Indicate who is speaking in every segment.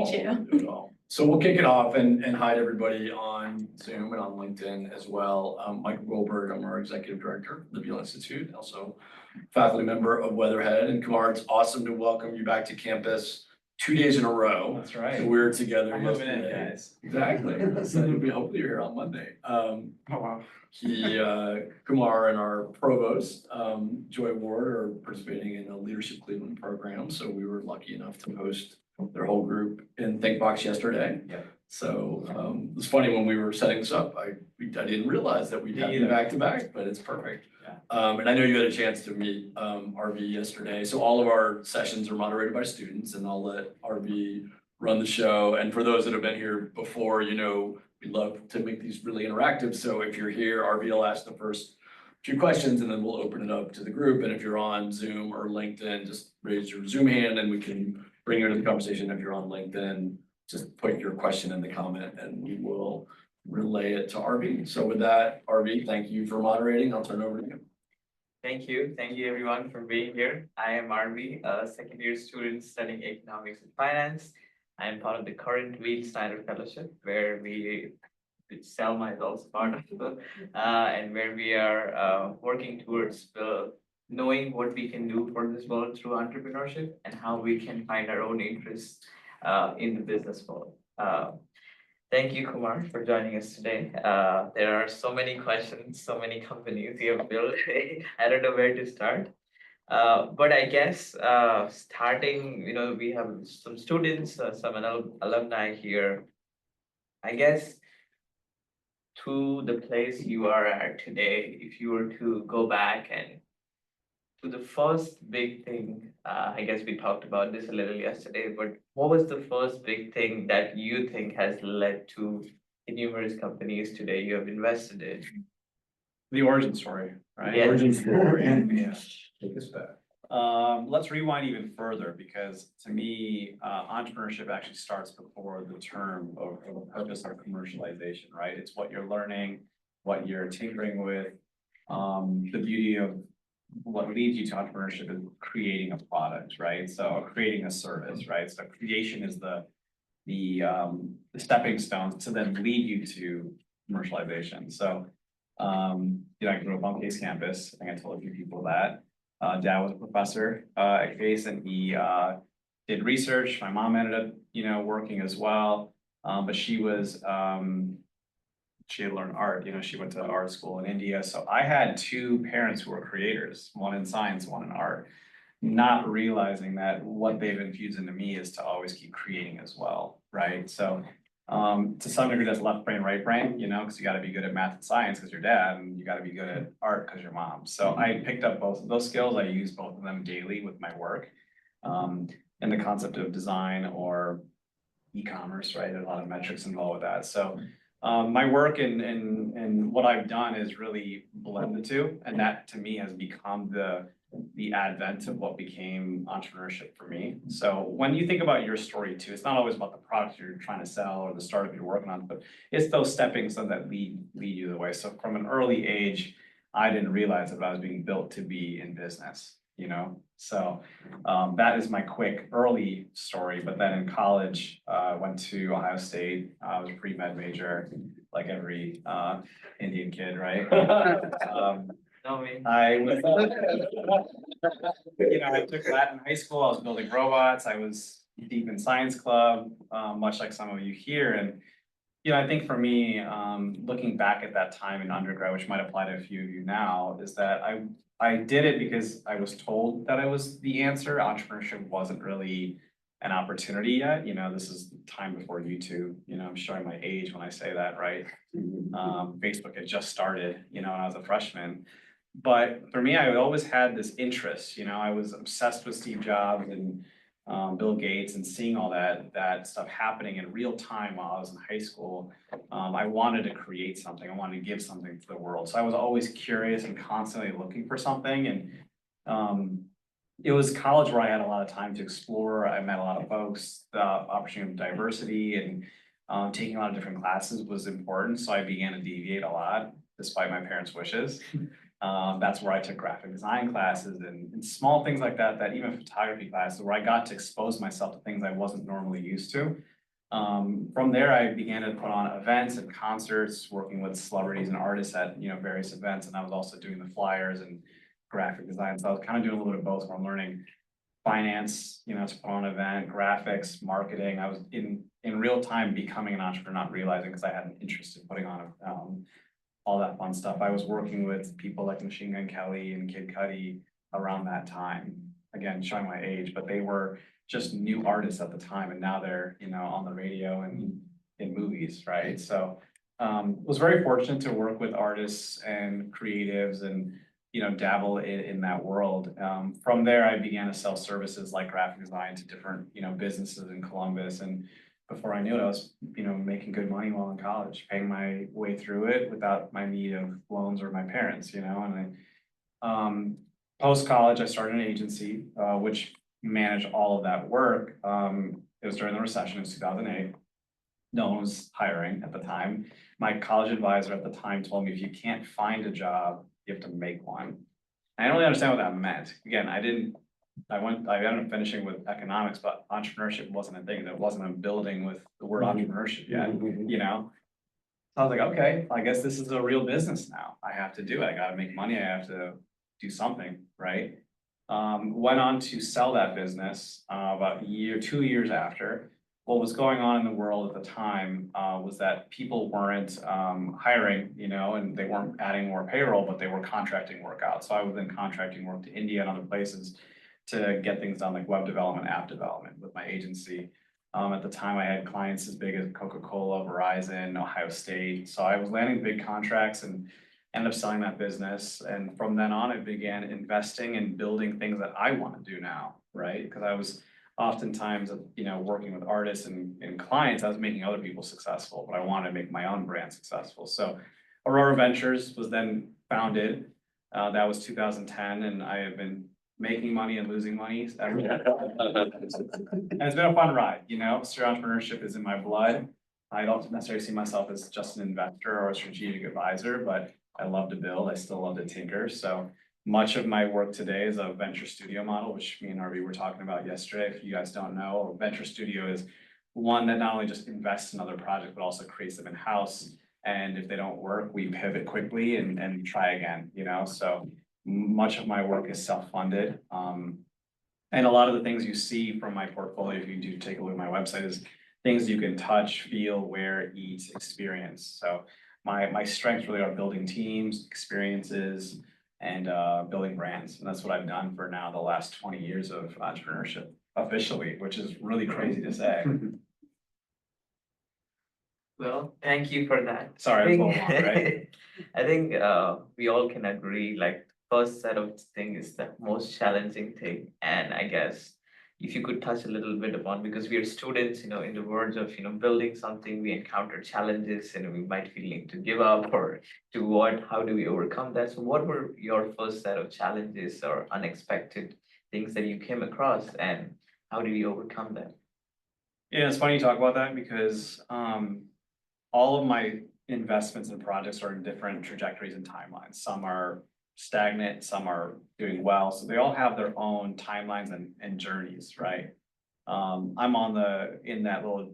Speaker 1: meet you.
Speaker 2: Do it all. So we'll kick it off and hi to everybody on Zoom and on LinkedIn as well. Michael Goldberg, I'm our Executive Director of the Veale Institute, also faculty member of Weatherhead. And Kumar, it's awesome to welcome you back to campus 2 days in a row.
Speaker 3: That's right.
Speaker 2: So we were together
Speaker 3: I'm moving in, guys.
Speaker 2: Exactly. So hopefully you're here on Monday.
Speaker 3: Oh, wow.
Speaker 2: Kumar and our provost, Joy Ward, are participating in the Leadership Cleveland program. So we were lucky enough to host their whole group in ThinkBox yesterday.
Speaker 3: Yeah.
Speaker 2: So it was funny when we were setting this up. I didn't realize that we'd have you back to back, but it's perfect. Yeah. And I know you had a chance to meet RV yesterday. So all of our sessions are moderated by students, and I'll let RV run the show. And for those that have been here before, you know, we love to make these really interactive. So if you're here, RV will ask the first few questions, and then we'll open it up to the group. And if you're on Zoom or LinkedIn, just raise your Zoom hand and we can bring you into the conversation. If you're on LinkedIn, just put your question in the comment and we will relay it to RV. So with that, RV, thank you for moderating. I'll turn it over to you.
Speaker 4: Thank you. Thank you everyone for being here. I am RV, a second year student studying economics and finance. I am part of the current Veale Snyder Fellowship, where which Selma is also part of, and where we are working towards knowing what we can do for this world through entrepreneurship and how we can find our own interests in the business world. Thank you, Kumar, for joining us today. There are so many questions, so many companies you have built. I don't know where to start. But I guess starting, you know, we have some students, some alumni here. I guess to the place you are at today, if you were to go back and to the first big thing, I guess we talked about this a little yesterday, but what was the first big thing that you think has led to the numerous companies today you have invested in?
Speaker 3: The origin story, right?
Speaker 4: Yeah.
Speaker 2: Origin story.
Speaker 3: Yeah.
Speaker 2: Take us back.
Speaker 3: Let's rewind even further, because to me, entrepreneurship actually starts before the term or the purpose of commercialization, right? It's what you're learning, what you're tinkering with. The beauty of what leads you to entrepreneurship is creating a product, right? So creating a service, right? So creation is the stepping stones to then lead you to commercialization. So, you know, I grew up on Case campus. I think I told a few people that. Dad was a professor at Case, and he did research. My mom ended up, you know, working as well. But she was she had learned art, you know, she went to art school in India. So I had two parents who were creators, one in science, one in art, not realizing that what they've infused into me is to always keep creating as well, right? So to some degree, that's left brain, right brain, you know, because you got to be good at math and science because you're dad, and you got to be good at art because your mom. So I picked up both of those skills. I use both of them daily with my work. And the concept of design or e-commerce, right? There's a lot of metrics involved with that. So my work and what I've done is really blend the two, and that to me has become the advent of what became entrepreneurship for me. So when you think about your story too, it's not always about the product you're trying to sell or the startup you're working on, but it's those stepping stones that lead you the way. So from an early age, I didn't realize that I was being built to be in business, you know? So that is my quick early story. But then in college, I went to Ohio State. I was a pre-med major, like every Indian kid, right? I took Latin in high school. I was building robots. I was deep in science club, much like some of you here. And you know, I think for me, looking back at that time in undergrad, which might apply to a few of you now, is that I did it because I was told that I was the answer. Entrepreneurship wasn't really an opportunity yet. You know, this is time before YouTube. You know, I'm showing my age when I say that, right? Facebook had just started, you know, when I was a freshman. But for me, I always had this interest, you know, I was obsessed with Steve Jobs and Bill Gates and seeing all that stuff happening in real time while I was in high school. I wanted to create something. I wanted to give something to the world. So I was always curious and constantly looking for something. And it was college where I had a lot of time to explore. I met a lot of folks. The opportunity of diversity and taking a lot of different classes was important. So I began to deviate a lot, despite my parents' wishes. That's where I took graphic design classes and small things like that, that even photography classes where I got to expose myself to things I wasn't normally used to. From there, I began to put on events and concerts, working with celebrities and artists at, various events. And I was also doing the flyers and graphic design. So I was kind of doing a little bit of both where I'm learning finance, to put on an event, graphics, marketing. I was in real time becoming an entrepreneur, not realizing because I had an interest in putting on all that fun stuff. I was working with people like Machine Gun Kelly and Kid Cudi around that time. Again, showing my age, but they were just new artists at the time, and now they're, on the radio and in movies, right? So was very fortunate to work with artists and creatives and, dabble in that world. From there, I began to sell services like graphic design to different, businesses in Columbus. And before I knew it, I was, making good money while in college, paying my way through it without my need of loans or my parents, and post-college, I started an agency, which managed all of that work. It was during the recession in 2008. No one was hiring at the time. My college advisor at the time told me, if you can't find a job, you have to make one. I don't really understand what that meant. Again, I ended up finishing with economics, but entrepreneurship wasn't a thing. There wasn't a building with the word entrepreneurship yet, So I was like, okay, I guess this is a real business now. I have to do it. I gotta make money. I have to do something, right? Went on to sell that business about 2 years after. What was going on in the world at the time was that people weren't hiring, and they weren't adding more payroll, but they were contracting work out. So I was then contracting work to India and other places to get things done like web development, app development with my agency. At the time, I had clients as big as Coca-Cola, Verizon, Ohio State. So I was landing big contracts and ended up selling that business. And from then on, I began investing and building things that I want to do now, right? Because I was oftentimes, working with artists and clients, I was making other people successful, but I wanted to make my own brand successful. So Arora Ventures was then founded. That was 2010, and I have been making money and losing money every day. And it's been a fun ride, entrepreneurship is in my blood. I don't necessarily see myself as just an investor or a strategic advisor, but I love to build. I still love to tinker. So much of my work today is a venture studio model, which me and Arvi were talking about yesterday. If you guys don't know, a venture studio is one that not only just invests in other projects, but also creates them in-house. And if they don't work, we pivot quickly and try again, So much of my work is self-funded. And a lot of the things you see from my portfolio, if you do take a look at my website, is things you can touch, feel, wear, eat, experience. So my strengths really are building teams, experiences, and building brands. And that's what I've done for now the last 20 years of entrepreneurship officially, which is really crazy to say.
Speaker 4: Well, thank you for that.
Speaker 3: Sorry, I'm full on, right?
Speaker 4: I think we all can agree, like first set of thing is the most challenging thing. And I guess if you could touch a little bit upon, because we are students, in the words of, building something, we encounter challenges and we might feeling to give up or how do we overcome that? So what were your first set of challenges or unexpected things that you came across and how do you overcome them?
Speaker 3: Yeah, it's funny you talk about that because all of my investments and projects are in different trajectories and timelines. Some are stagnant, some are doing well. So they all have their own timelines and journeys, right? I'm in that little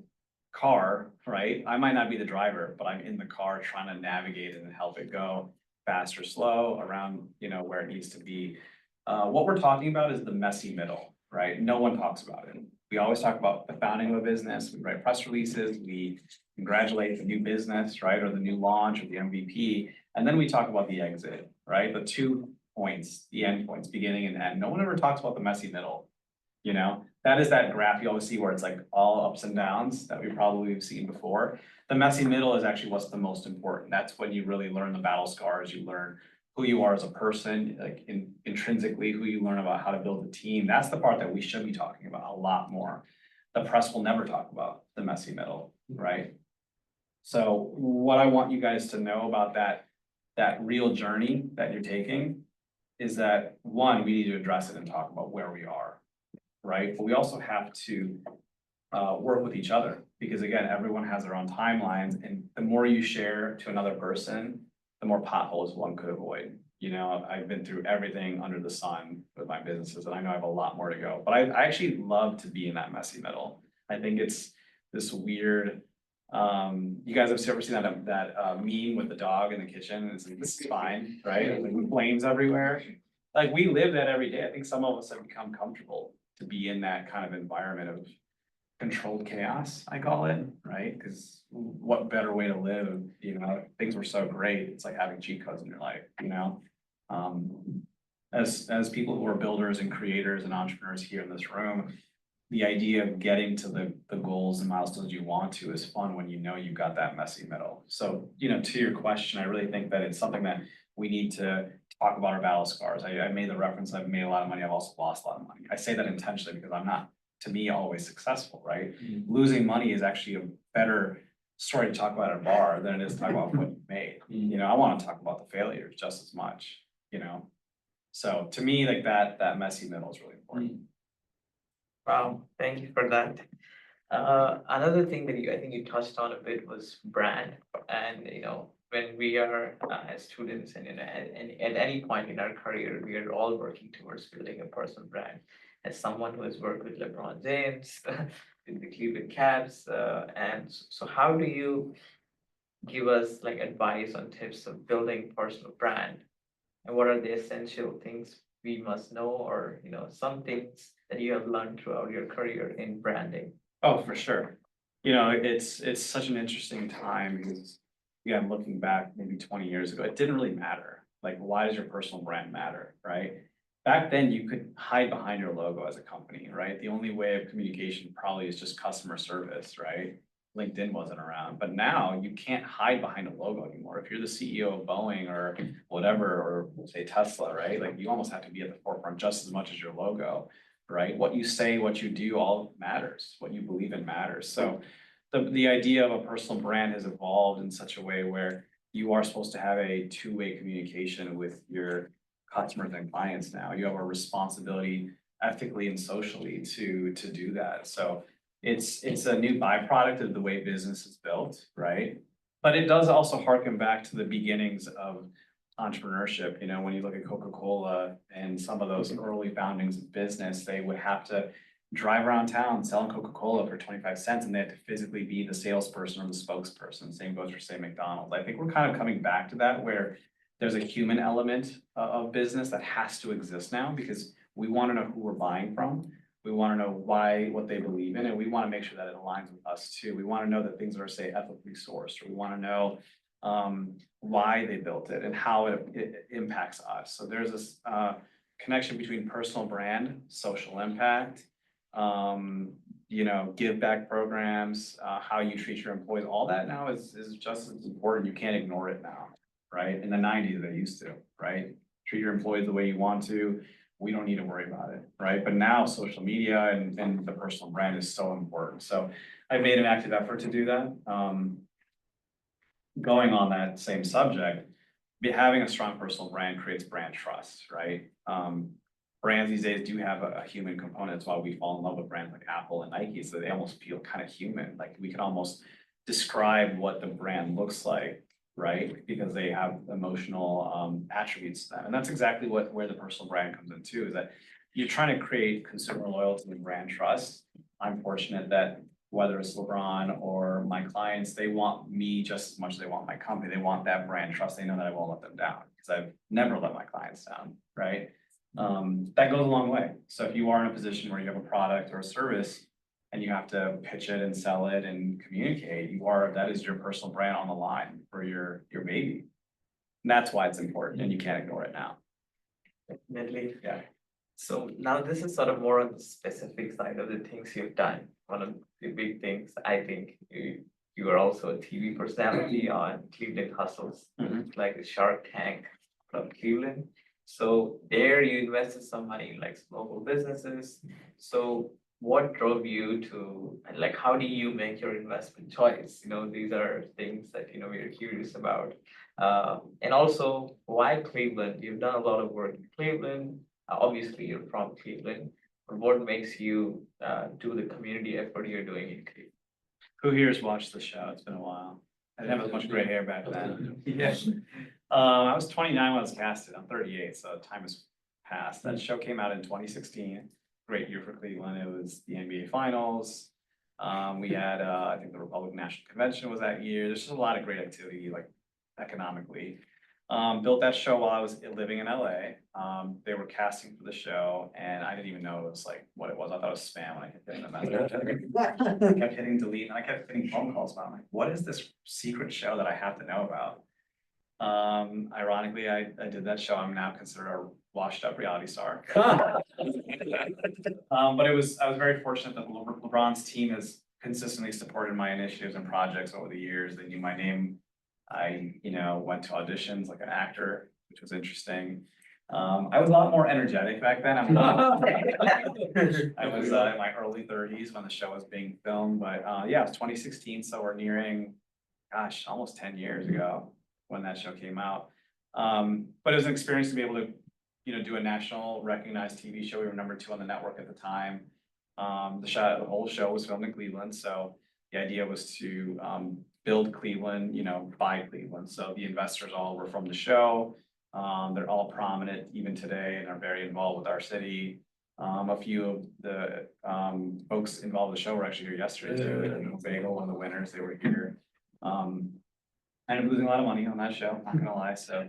Speaker 3: car, right? I might not be the driver, but I'm in the car trying to navigate it and help it go fast or slow around, where it needs to be. What we're talking about is the messy middle, right? No one talks about it. We always talk about the founding of a business. We write press releases, we congratulate the new business, right? Or the new launch or the MVP. And then we talk about the exit, right? The 2 points, the end points, beginning and end. No one ever talks about the messy middle. That is that graph you always see where it's like all ups and downs that we probably have seen before. The messy middle is actually what's the most important. That's when you really learn the battle scars. You learn who you are as a person, like intrinsically, who you learn about how to build a team. That's the part that we should be talking about a lot more. The press will never talk about the messy middle, right? So what I want you guys to know about that real journey that you're taking is that one, we need to address it and talk about where we are, right? But we also have to work with each other because again, everyone has their own timelines and the more you share to another person, the more potholes one could avoid, You know, I've been through everything under the sun with my businesses, and I know I have a lot more to go, but I actually love to be in that messy middle. I think it's this weird, you guys have ever seen that meme with the dog in the kitchen? It's like, this is fine, right? Like flames everywhere. Like we live that every day. I think some of us have become comfortable to be in that kind of environment of controlled chaos, I call it, right? Because what better way to live, you know, things were so great, it's like having cheat codes in your life, you know? As people who are builders and creators and entrepreneurs here in this room, the idea of getting to the goals and milestones you want to is fun when you know you've got that messy middle. So, you know, to your question, I really think that it's something that we need to talk about our battle scars. I made the reference, I've made a lot of money, I've also lost a lot of money. I say that intentionally because I'm not, to me, always successful, right? Losing money is actually a better story to talk about at a bar than it is to talk about what you made. You know, I want to talk about the failures just as much, you know? So to me, like that messy middle is really important.
Speaker 4: Wow, thank you for that. Another thing that I think you touched on a bit was brand. And, you know, when we are as students and, you know, at any point in our career, we are all working towards building a personal brand. As someone who has worked with LeBron James, with the Cleveland Cavs, and so how do you give us like advice on tips of building personal brand? And what are the essential things we must know, or, you know, some things that you have learned throughout your career in branding?
Speaker 3: Oh, for sure. You know, it's such an interesting time because, yeah, I'm looking back maybe 20 years ago, it didn't really matter. Like, why does your personal brand matter, right? Back then, you could hide behind your logo as a company, right? The only way of communication probably is just customer service, right? LinkedIn wasn't around, but now you can't hide behind a logo anymore. If you're the CEO of Boeing or whatever, or say Tesla, right? Like you almost have to be at the forefront just as much as your logo, right? What you say, what you do, all matters. What you believe in matters. So the idea of a personal brand has evolved in such a way where you are supposed to have a two-way communication with your customers and clients now. You have a responsibility ethically and socially to do that. So it's a new byproduct of the way business is built, right? But it does also harken back to the beginnings of entrepreneurship. You know, when you look at Coca-Cola and some of those early foundings of business, they would have to drive around town selling Coca-Cola for 25 cents, and they had to physically be the salesperson or the spokesperson. Same goes for, say, McDonald's. I think we're kind of coming back to that where there's a human element of business that has to exist now because we want to know who we're buying from. We want to know what they believe in, and we want to make sure that it aligns with us too. We want to know that things are, say, ethically sourced, or we want to know why they built it and how it impacts us. So there's this connection between personal brand, social impact, you know, give back programs, how you treat your employees. All that now is just as important. You can't ignore it now, right? In the 90s, they used to, right? Treat your employees the way you want to. We don't need to worry about it, right? But now social media and the personal brand is so important. So I made an active effort to do that. Going on that same subject, having a strong personal brand creates brand trust, right? Brands these days do have a human component. That's why we fall in love with brands like Apple and Nike, so they almost feel kind of human. Like we can almost describe what the brand looks like, right? Because they have emotional attributes to them. And that's exactly where the personal brand comes in too, is that you're trying to create consumer loyalty and brand trust. I'm fortunate that whether it's LeBron or my clients, they want me just as much as they want my company. They want that brand trust. They know that I won't let them down because I've never let my clients down, right? That goes a long way. So if you are in a position where you have a product or a service and you have to pitch it and sell it and communicate, that is your personal brand on the line for your baby. And that's why it's important, and you can't ignore it now.
Speaker 4: Definitely.
Speaker 3: Yeah.
Speaker 4: So now this is sort of more on the specific side of the things you've done. One of the big things, I think, you are also a TV personality on Cleveland Hustles, like the Shark Tank from Cleveland. So there you invested some money in like local businesses. So what drove you to, like, how do you make your investment choice? You know, these are things that, you know, we're curious about. And also, why Cleveland? You've done a lot of work in Cleveland. Obviously, you're from Cleveland. But what makes you do the community effort you're doing in Cleveland?
Speaker 3: Who here's watched the show? It's been a while. I didn't have as much gray hair back then.
Speaker 4: Yes.
Speaker 3: I was 29 when I was casted. I'm 38, so time has passed. That show came out in 2016. Great year for Cleveland. It was the NBA Finals. We had, I think the Republican National Convention was that year. There's just a lot of great activity, like economically. Built that show while I was living in LA. They were casting for the show, and I didn't even know it was like what it was. I thought it was spam when I kept getting the message. I kept hitting delete, and I kept getting phone calls about, I'm like, what is this secret show that I have to know about? Ironically, I did that show. I'm now considered a washed up reality star. But I was very fortunate that LeBron's team has consistently supported my initiatives and projects over the years. They knew my name. I, went to auditions like an actor, which was interesting. I was a lot more energetic back then. I was in my early 30s when the show was being filmed, but yeah, it was 2016, so we're nearing, gosh, almost 10 years ago when that show came out. But it was an experience to be able to, do a national recognized TV show. We were #2 on the network at the time. The whole show was filmed in Cleveland, so the idea was to build Cleveland, by Cleveland. So the investors all were from the show. They're all prominent even today and are very involved with our city. A few of the folks involved in the show were actually here yesterday too. Veale, one of the winners, they were here. I ended up losing a lot of money on that show, not gonna lie. So if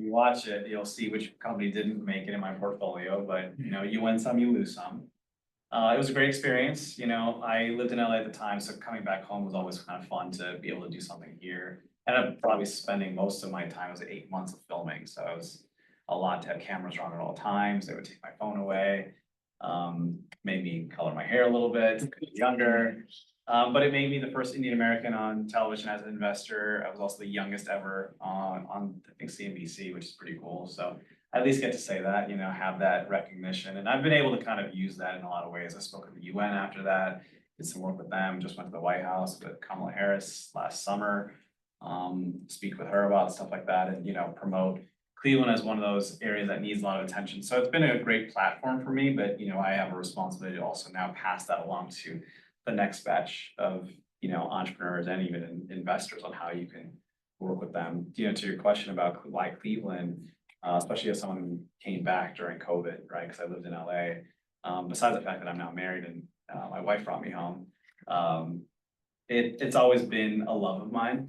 Speaker 3: you watch it, you'll see which company didn't make it in my portfolio, but you win some, you lose some. It was a great experience. I lived in LA at the time, so coming back home was always kind of fun to be able to do something here. And I'm probably spending most of my time, it was 8 months of filming, so it was a lot to have cameras running at all times. They would take my phone away, made me color my hair a little bit, younger. But it made me the first Indian American on television as an investor. I was also the youngest ever on I think CNBC, which is pretty cool. So I at least get to say that, have that recognition. And I've been able to kind of use that in a lot of ways. I spoke at the UN after that, did some work with them, just went to the White House with Kamala Harris last summer, speak with her about stuff like that and, promote Cleveland as one of those areas that needs a lot of attention. So it's been a great platform for me, but, I have a responsibility to also now pass that along to the next batch of, entrepreneurs and even investors on how you can work with them. To your question about why Cleveland, especially as someone who came back during COVID, right? Because I lived in LA. Besides the fact that I'm now married and my wife brought me home, it's always been a love of mine.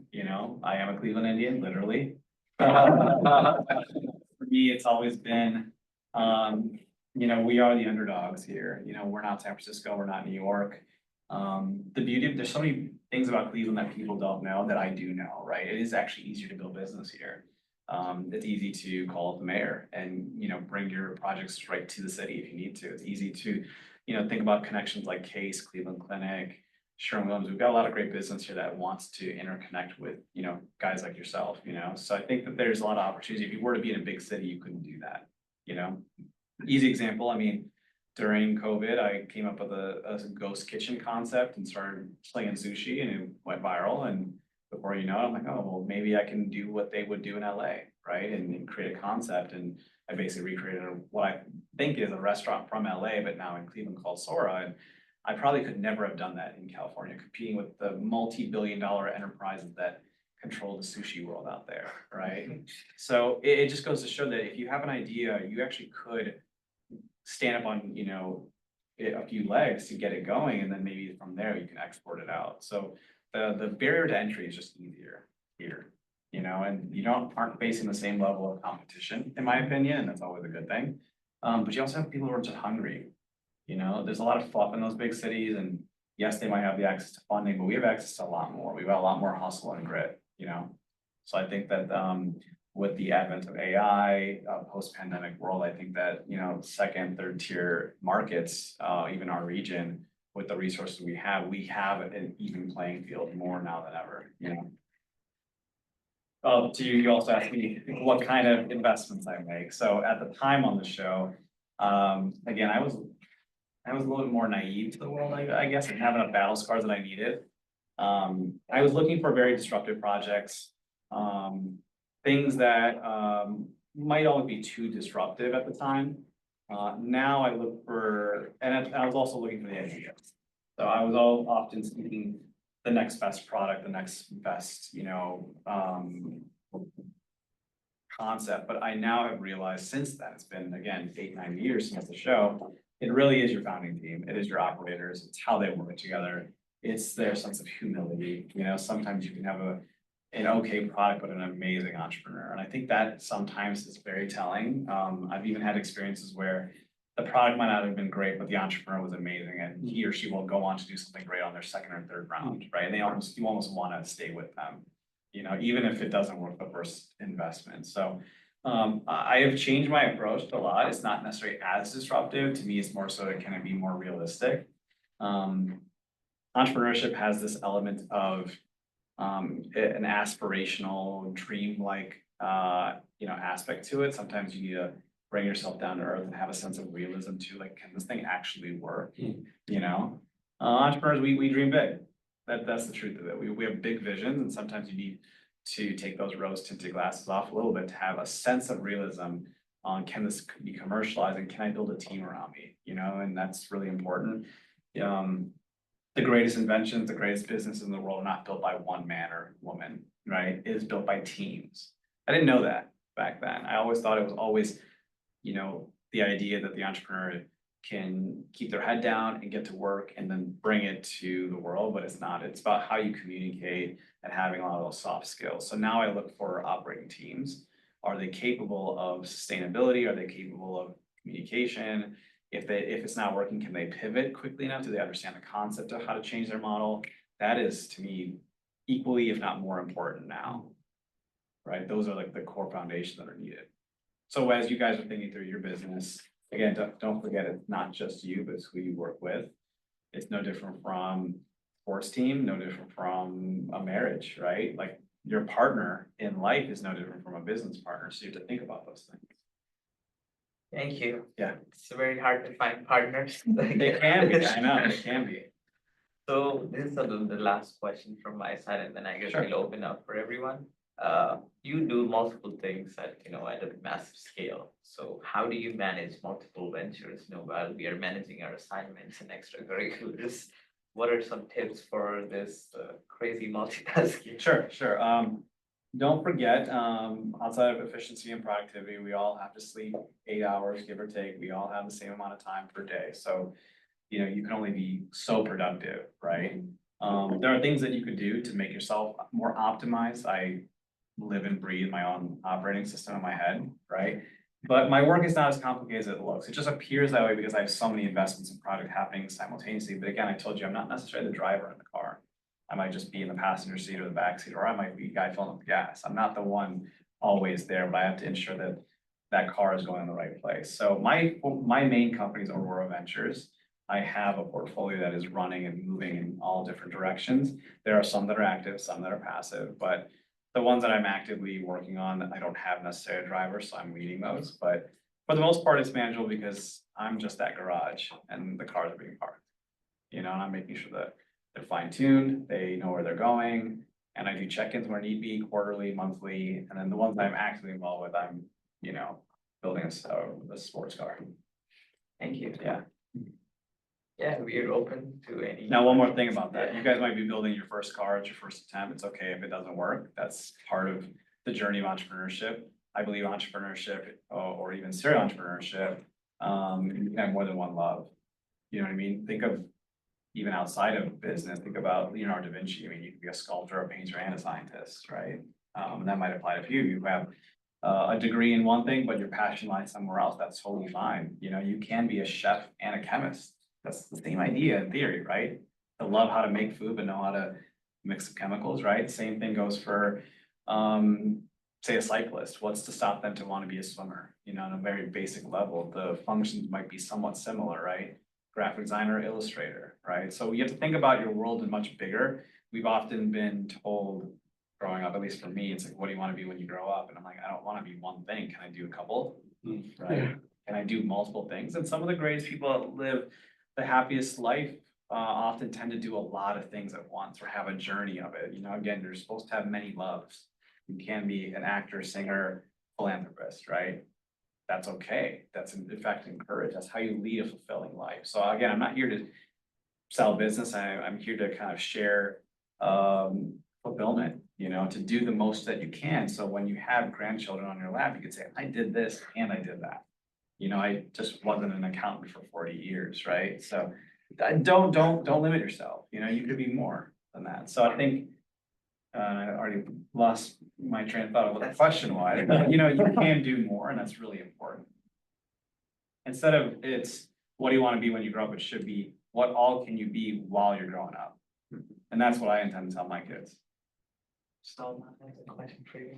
Speaker 3: I am a Cleveland Indian, literally. For me, it's always been, we are the underdogs here. We're not San Francisco, we're not New York. The beauty of, there's so many things about Cleveland that people don't know that I do know, right? It is actually easier to build business here. It's easy to call up the mayor and, bring your projects right to the city if you need to. It's easy to, think about connections like Case, Cleveland Clinic, Sherwin-Williams. We've got a lot of great business here that wants to interconnect with, guys like yourself, So I think that there's a lot of opportunity. If you were to be in a big city, you couldn't do that, Easy example, during COVID, I came up with a ghost kitchen concept and started slinging sushi and it went viral. And before you know it, I'm like, oh, well, maybe I can do what they would do in LA, right? And create a concept. And I basically recreated what I think is a restaurant from LA, but now in Cleveland called Sora. And I probably could never have done that in California, competing with the multi-billion-dollar enterprises that control the sushi world out there, right? So it just goes to show that if you have an idea, you actually could stand up on, a few legs to get it going, and then maybe from there you can export it out. So the barrier to entry is just easier here, and you aren't facing the same level of competition, in my opinion, and that's always a good thing. But you also have people who are just hungry. There's a lot of fluff in those big cities, and yes, they might have the access to funding, but we have access to a lot more. We've got a lot more hustle and grit, So I think that with the advent of AI, post-pandemic world, I think that, second, third tier markets, even our region, with the resources we have an even playing field more now than ever, you also asked me what kind of investments I make. So at the time on the show, again, I was a little bit more naive to the world, I guess, and having enough battle scars that I needed. I was looking for very disruptive projects, things that might always be too disruptive at the time. Now I look for, and I was also looking for the ideas. So I was often seeking the next best product, the next best, concept, but I now have realized since then, it's been, again, 8, 9 years since the show, it really is your founding team, it is your operators, it's how they work together, it's their sense of humility, sometimes you can have an okay product, but an amazing entrepreneur, and I think that sometimes is very telling. I've even had experiences where the product might not have been great, but the entrepreneur was amazing, and he or she will go on to do something great on their second or third round, right? And you almost want to stay with them, even if it doesn't work the first investment. So I have changed my approach a lot. It's not necessarily as disruptive. To me, it's more so can it be more realistic? Entrepreneurship has this element of an aspirational, dream-like aspect to it. Sometimes you need to bring yourself down to earth and have a sense of realism too. Like, can this thing actually work? Entrepreneurs, we dream big. That's the truth of it. We have big visions, and sometimes you need to take those rose-tinted glasses off a little bit to have a sense of realism on, can this be commercialized, and can I build a team around me? And that's really important. The greatest inventions, the greatest businesses in the world are not built by one man or woman, right? It is built by teams. I didn't know that back then. I always thought it was always, the idea that the entrepreneur can keep their head down and get to work and then bring it to the world, but it's not. It's about how you communicate and having a lot of those soft skills. So now I look for operating teams. Are they capable of sustainability? Are they capable of communication? If it's not working, can they pivot quickly enough? Do they understand the concept of how to change their model? That is, to me, equally, if not more important now, right? Those are like the core foundations that are needed. So as you guys are thinking through your business, again, don't forget, it's not just you, but it's who you work with. It's no different from sports team, no different from a marriage, right? Like, your partner in life is no different from a business partner. So you have to think about those things.
Speaker 4: Thank you.
Speaker 3: Yeah.
Speaker 4: It's very hard to find partners.
Speaker 3: They can be, I know, they can be.
Speaker 4: So this is the last question from my side, and then I guess
Speaker 3: Sure.
Speaker 4: we'll open up for everyone. You do multiple things at a massive scale. So how do you manage multiple ventures? While we are managing our assignments and extracurriculars, what are some tips for this crazy multitasking?
Speaker 3: Sure. Don't forget, outside of efficiency and productivity, we all have to sleep 8 hours, give or take. We all have the same amount of time per day. So, you can only be so productive, right? There are things that you could do to make yourself more optimized. I live and breathe my own operating system in my head, right? But my work is not as complicated as it looks. It just appears that way because I have so many investments in product happening simultaneously. But again, I told you, I'm not necessarily the driver in the car. I might just be in the passenger seat or the back seat, or I might be a guy filling up gas. I'm not the one always there, but I have to ensure that that car is going in the right place. So my main company is Arora Ventures. I have a portfolio that is running and moving in all different directions. There are some that are active, some that are passive, but the ones that I'm actively working on, I don't have necessarily a driver, so I'm leading those. But for the most part, it's manageable because I'm just that garage and the cars are being parked. And I'm making sure that they're fine-tuned, they know where they're going, and I do check-ins where need be, quarterly, monthly, and then the ones that I'm actively involved with, I'm, building a sports car.
Speaker 4: Thank you.
Speaker 3: Yeah.
Speaker 4: Yeah, we are open to any.
Speaker 3: Now, one more thing about that. You guys might be building your first car at your first attempt. It's okay if it doesn't work. That's part of the journey of entrepreneurship. I believe entrepreneurship or even serial entrepreneurship, you can have more than one love. You know what I mean? Think of even outside of business, think about Leonardo da Vinci. I mean, you could be a sculptor, a painter, and a scientist, right? And that might apply to you. You have a degree in one thing, but your passion lies somewhere else. That's totally fine. You can be a chef and a chemist. That's the same idea in theory, right? To love how to make food, but know how to mix the chemicals, right? Same thing goes for, say, a cyclist. What's to stop them to want to be a swimmer? On a very basic level, the functions might be somewhat similar, right? Graphic designer, illustrator, right? So you have to think about your world in much bigger. We've often been told growing up, at least for me, it's like, what do you want to be when you grow up? And I'm like, I don't want to be one thing. Can I do a couple? Right? Can I do multiple things? And some of the greatest people that live the happiest life often tend to do a lot of things at once or have a journey of it. Again, you're supposed to have many loves. You can be an actor, singer, philanthropist, right? That's okay. That's in fact encouraged. That's how you lead a fulfilling life. So again, I'm not here to sell business. I'm here to kind of share fulfillment to do the most that you can. So when you have grandchildren on your lap, you could say, I did this and I did that. I just wasn't an accountant for 40 years, right? So don't limit yourself, you could be more than that. So I think I already lost my train of thought of what the question was, but you can do more, and that's really important. Instead of it's what do you want to be when you grow up, it should be what all can you be while you're growing up. And that's what I intend to tell my kids.
Speaker 4: So, a question for you.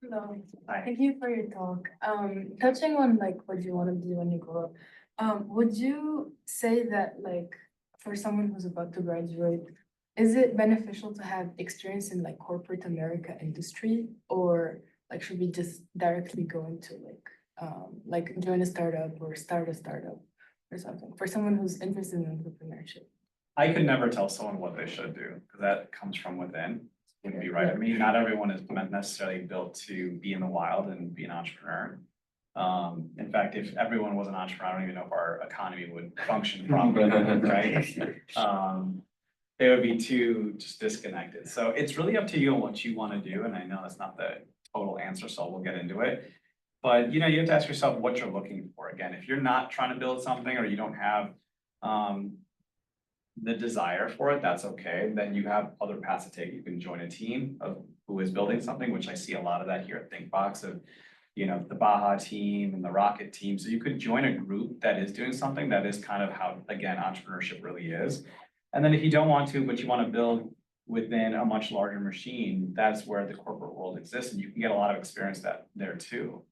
Speaker 1: Hello,
Speaker 3: Hi.
Speaker 1: thank you for your talk. Touching on like what you want to do when you grow up, would you say that like for someone who's about to graduate, is it beneficial to have experience in like corporate America industry, or like should we just directly go into like join a startup or start a startup or something for someone who's interested in entrepreneurship?
Speaker 3: I could never tell someone what they should do, because that comes from within. Wouldn't be right. I mean, not everyone is necessarily built to be in the wild and be an entrepreneur. In fact, if everyone was an entrepreneur, I don't even know if our economy would function properly, right? They would be too just disconnected. So it's really up to you on what you want to do. And I know that's not the total answer, so we'll get into it. But you have to ask yourself what you're looking for. Again, if you're not trying to build something, or you don't have the desire for it, that's okay. Then you have other paths to take. You can join a team of who is building something, which I see a lot of that here at ThinkBox of, the Baja team and the Rocket team. So you could join a group that is doing something. That is kind of how, again, entrepreneurship really is. And then if you don't want to, but you want to build within a much larger machine, that's where the corporate world exists. And you can get a lot of experience there too,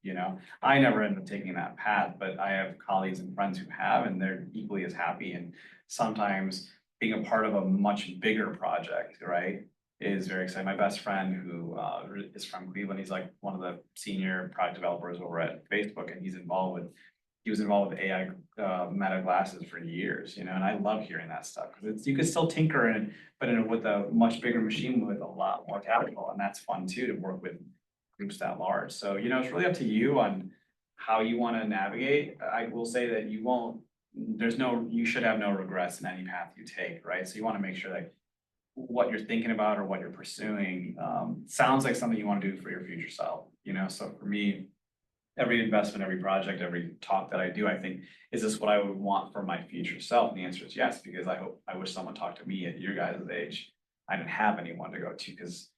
Speaker 3: I never ended up taking that path, but I have colleagues and friends who have, and they're equally as happy. And sometimes being a part of a much bigger project, right, is very exciting. My best friend who is from Cleveland, he's like one of the senior product developers over at Facebook, and he was involved with AI meta glasses for years, and I love hearing that stuff, because you could still tinker in, but with a much bigger machine with a lot more capital, and that's fun too, to work with groups that large. So, it's really up to you on how you want to navigate. I will say that you should have no regrets in any path you take, right? So you want to make sure that what you're thinking about or what you're pursuing sounds like something you want to do for your future self, So for me, every investment, every project, every talk that I do, I think, is this what I would want for my future self? And the answer is yes, because I wish someone talked to me at your guys' age. I didn't have anyone to go to, because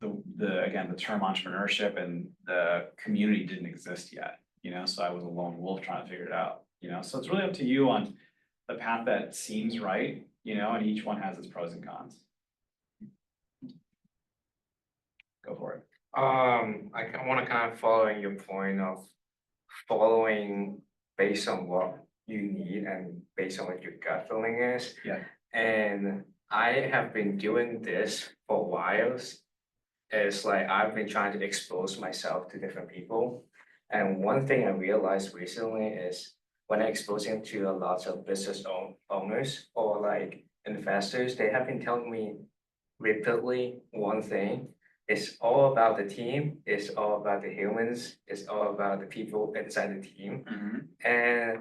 Speaker 3: the term entrepreneurship and the community didn't exist yet, so I was a lone wolf trying to figure it out, so it's really up to you on the path that seems right, and each one has its pros and cons. Go for it.
Speaker 5: I want to kind of follow your point of following based on what you need and based on what your gut feeling is.
Speaker 3: Yeah.
Speaker 5: And I have been doing this for a while. It's like I've been trying to expose myself to different people. And one thing I realized recently is when I expose them to a lot of business owners or like investors, they have been telling me repeatedly one thing. It's all about the team. It's all about the humans. It's all about the people inside the team. And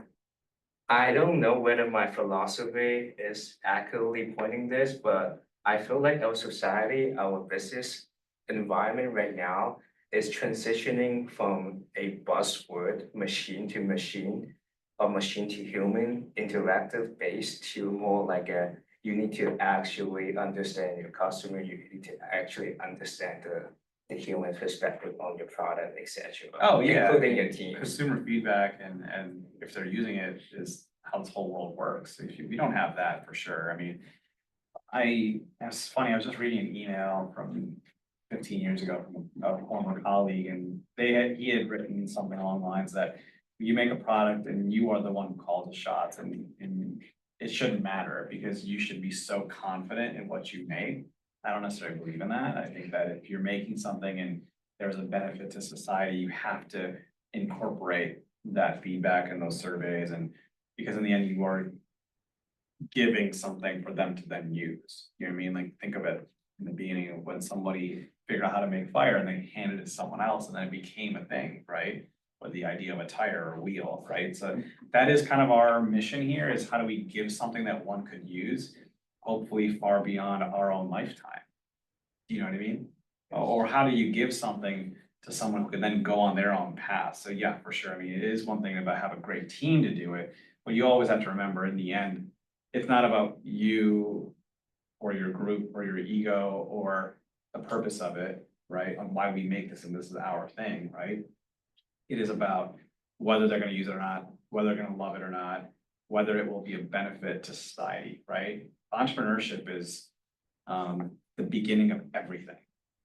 Speaker 5: I don't know whether my philosophy is accurately pointing this, but I feel like our society, our business environment right now is transitioning from a buzzword, machine to machine, or machine to human, interactive based, to more like you need to actually understand your customer. You need to actually understand the human perspective on your product, etc.
Speaker 3: Oh, yeah.
Speaker 5: Including your team.
Speaker 3: Consumer feedback and if they're using it is how this whole world works. If we don't have that, for sure. I mean, it's funny, I was just reading an email from 15 years ago from a former colleague, and he had written something along the lines that you make a product and you are the one who calls the shots, and it shouldn't matter because you should be so confident in what you make. I don't necessarily believe in that. I think that if you're making something and there's a benefit to society, you have to incorporate that feedback and those surveys, and because in the end you are giving something for them to then use. You know what I mean? Like, think of it in the beginning of when somebody figured out how to make fire and they handed it to someone else and then it became a thing, right? Or the idea of a tire or a wheel, right? So that is kind of our mission here, is how do we give something that one could use, hopefully far beyond our own lifetime. Do you know what I mean? Or how do you give something to someone who can then go on their own path? So yeah, for sure. I mean, it is one thing about have a great team to do it, but you always have to remember in the end, it's not about you or your group or your ego or the purpose of it, right? On why we make this and this is our thing, right? It is about whether they're gonna use it or not, whether they're gonna love it or not, whether it will be a benefit to society, right? Entrepreneurship is the beginning of everything.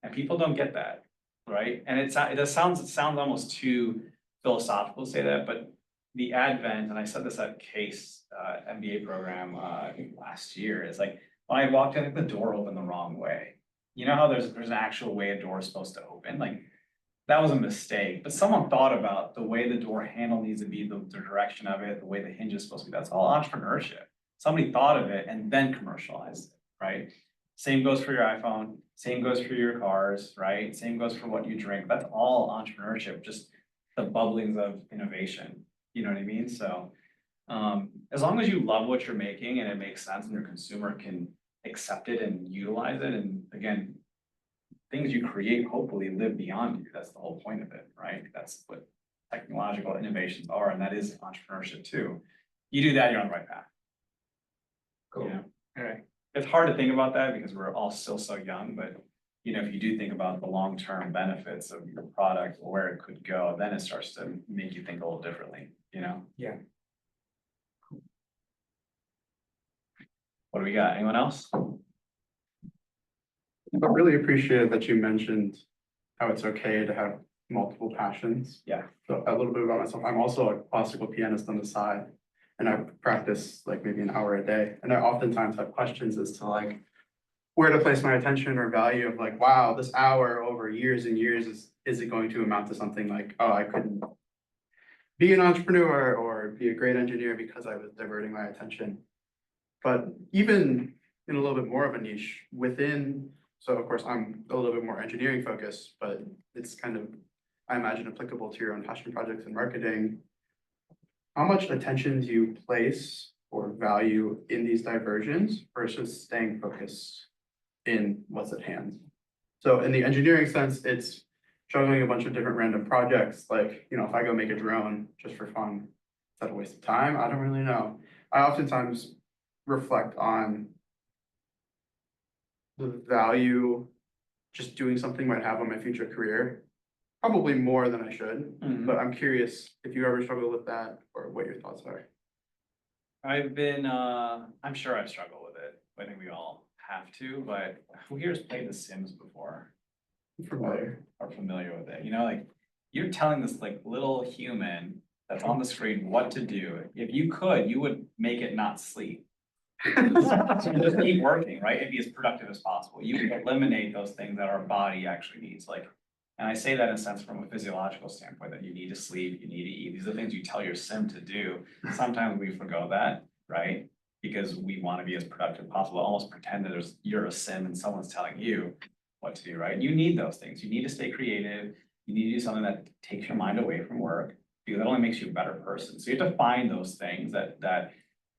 Speaker 3: And people don't get that, right? And it sounds almost too philosophical to say that, but the advent, and I said this at Case MBA program, I think last year, is like, when I walked in, I think the door opened the wrong way. You know how there's an actual way a door is supposed to open? Like, that was a mistake, but someone thought about the way the door handle needs to be, the direction of it, the way the hinge is supposed to be. That's all entrepreneurship. Somebody thought of it and then commercialized it, right? Same goes for your iPhone, same goes for your cars, right? Same goes for what you drink. That's all entrepreneurship, just the bubblings of innovation. You know what I mean? So as long as you love what you're making and it makes sense and your consumer can accept it and utilize it, and again, things you create hopefully live beyond you. That's the whole point of it, right? That's what technological innovations are, and that is entrepreneurship too. You do that, you're on the right path.
Speaker 5: Cool.
Speaker 3: You know? All right. It's hard to think about that because we're all still so young, but you know, if you do think about the long-term benefits of your product or where it could go, then it starts to make you think a little differently, you know?
Speaker 5: Yeah.
Speaker 3: What do we got? Anyone else?
Speaker 6: I really appreciated that you mentioned how it's okay to have multiple passions.
Speaker 3: Yeah.
Speaker 6: So a little bit about myself. I'm also a classical pianist on the side, and I practice like maybe an hour a day. And I oftentimes have questions as to like where to place my attention or value of like, wow, this hour over years and years is it going to amount to something like, oh, I couldn't be an entrepreneur or be a great engineer because I was diverting my attention. But even in a little bit more of a niche within, so of course I'm a little bit more engineering focused, but it's kind of, I imagine, applicable to your own passion projects and marketing. How much attention do you place or value in these diversions versus staying focused in what's at hand? So in the engineering sense, it's juggling a bunch of different random projects. Like, you know, if I go make a drone just for fun, is that a waste of time? I don't really know. I oftentimes reflect on the value just doing something might have on my future career, probably more than I should, but I'm curious if you ever struggle with that or what your thoughts are.
Speaker 3: I've been, I'm sure I've struggled with it. I think we all have to, but who here has played The Sims before?
Speaker 6: Familiar.
Speaker 3: Are familiar with it, you know, like you're telling this like little human that's on the screen what to do. If you could, you would make it not sleep. So you just keep working, right? And be as productive as possible. You can eliminate those things that our body actually needs, like, and I say that in a sense from a physiological standpoint, that you need to sleep, you need to eat. These are things you tell your sim to do. Sometimes we forgo that, right? Because we want to be as productive as possible, almost pretend that you're a sim and someone's telling you what to do, right? You need those things. You need to stay creative. You need to do something that takes your mind away from work, because that only makes you a better person. So you have to find those things that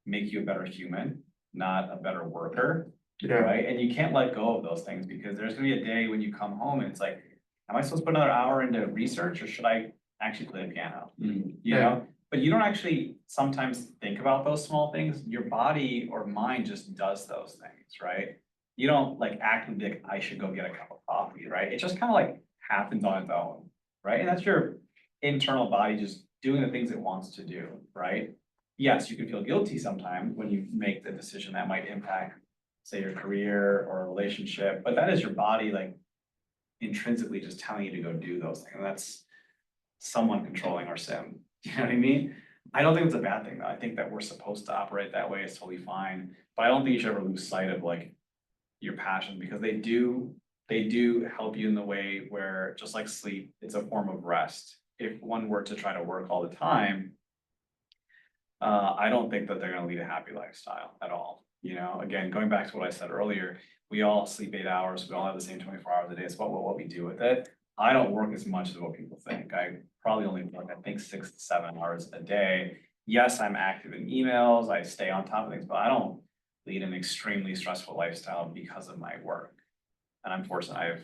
Speaker 3: make you a better human, not a better worker, right? And you can't let go of those things, because there's gonna be a day when you come home and it's like, am I supposed to put another hour into research, or should I actually play the piano? You know, but you don't actually sometimes think about those small things. Your body or mind just does those things, right? You don't like actively be like, I should go get a cup of coffee, right? It just kind of like happens on its own, right? And that's your internal body just doing the things it wants to do, right? Yes, you can feel guilty sometimes when you make the decision that might impact, say, your career or a relationship, but that is your body like intrinsically just telling you to go do those things. And that's someone controlling our sim. You know what I mean? I don't think it's a bad thing though. I think that we're supposed to operate that way. It's totally fine. But I don't think you should ever lose sight of like your passion, because they do help you in the way where, just like sleep, it's a form of rest. If one were to try to work all the time, I don't think that they're gonna lead a happy lifestyle at all. You know, again, going back to what I said earlier, we all sleep 8 hours, we all have the same 24 hours a day. It's about what we do with it. I don't work as much as what people think. I probably only work, I think, 6 to 7 hours a day. Yes, I'm active in emails, I stay on top of things, but I don't lead an extremely stressful lifestyle because of my work. And I'm fortunate, I have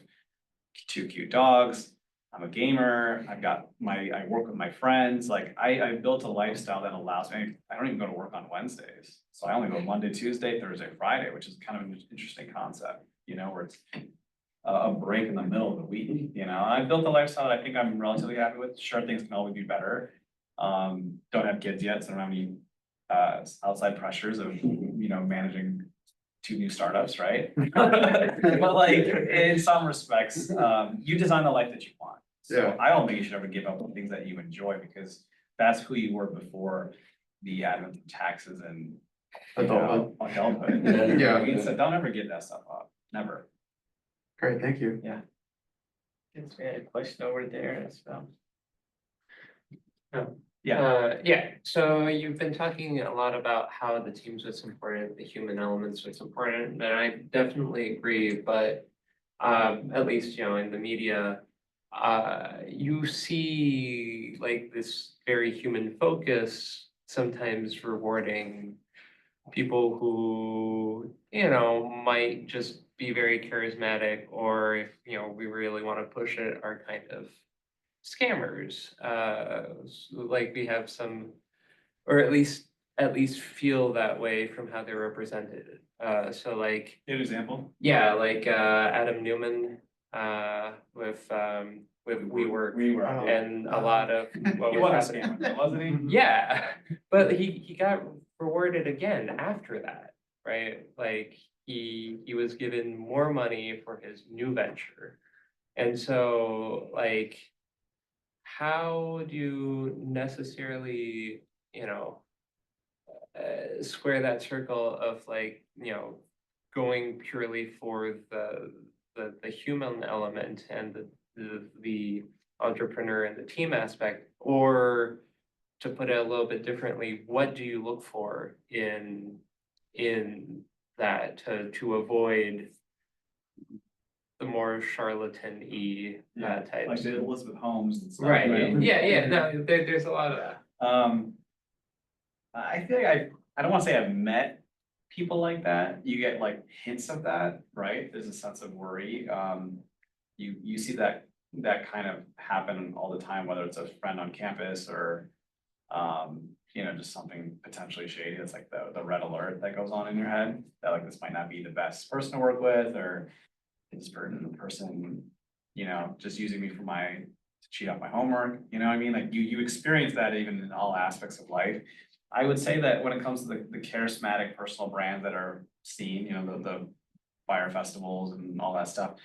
Speaker 3: two cute dogs. I'm a gamer. I work with my friends. Like I built a lifestyle that allows me, I don't even go to work on Wednesdays. So I only go Monday, Tuesday, Thursday, Friday, which is kind of an interesting concept, where it's a break in the middle of the week, I built a lifestyle that I think I'm relatively happy with. Sure, things can always be better. Don't have kids yet, so I don't have any outside pressures of, managing 2 new startups, right? But like, in some respects, you design the life that you want. So
Speaker 6: Yeah.
Speaker 3: I don't think you should ever give up on things that you enjoy, because that's who you were before the advent of taxes and
Speaker 6: Adulthood.
Speaker 3: adulthood.
Speaker 6: Yeah.
Speaker 3: So don't ever give that stuff up, never.
Speaker 6: Great, thank you.
Speaker 4: Yes, we had a question over there as well.
Speaker 7: Yeah, so you've been talking a lot about how the team's what's important, the human elements what's important, and I definitely agree, but at least, in the media, you see like this very human focus, sometimes rewarding people who, might just be very charismatic, or if, we really want to push it, are kind of scammers. Like we have some, or at least feel that way from how they're represented. So like,
Speaker 3: Give an example.
Speaker 7: yeah, like Adam Newman, with WeWork, and a lot of what
Speaker 3: He
Speaker 7: was
Speaker 3: was a
Speaker 7: happening.
Speaker 3: scammer, wasn't he?
Speaker 7: Yeah, but he got rewarded again after that, right? Like he was given more money for his new venture. And so like, how do you necessarily, square that circle of like, going purely for the human element and the entrepreneur and the team aspect, or to put it a little bit differently, what do you look for in that to avoid the more charlatan-y types?
Speaker 3: Like the Elizabeth Holmes and stuff.
Speaker 7: Right, yeah, no, there's a lot of that.
Speaker 3: I feel like I don't want to say I've met people like that. You get like hints of that, right? There's a sense of worry. You see that kind of happen all the time, whether it's a friend on campus or, just something potentially shady. It's like the red alert that goes on in your head, that like this might not be the best person to work with, or this person, just using me to cheat off my homework, you know what I mean? Like you experience that even in all aspects of life. I would say that when it comes to the charismatic personal brands that are seen, the fire festivals and all that stuff,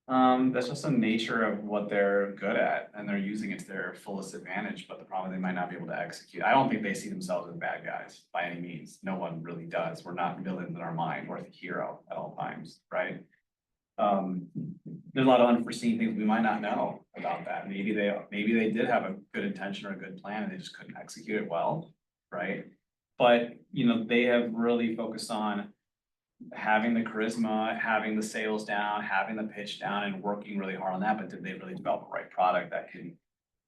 Speaker 3: that's just the nature of what they're good at, and they're using it to their fullest advantage, but the problem is they might not be able to execute. I don't think they see themselves as bad guys by any means. No one really does. We're not villains in our mind. We're the hero at all times, right? There's a lot of unforeseen things we might not know about that. Maybe they did have a good intention or a good plan and they just couldn't execute it well, right? But they have really focused on having the charisma, having the sales down, having the pitch down, and working really hard on that. But did they really develop the right product that can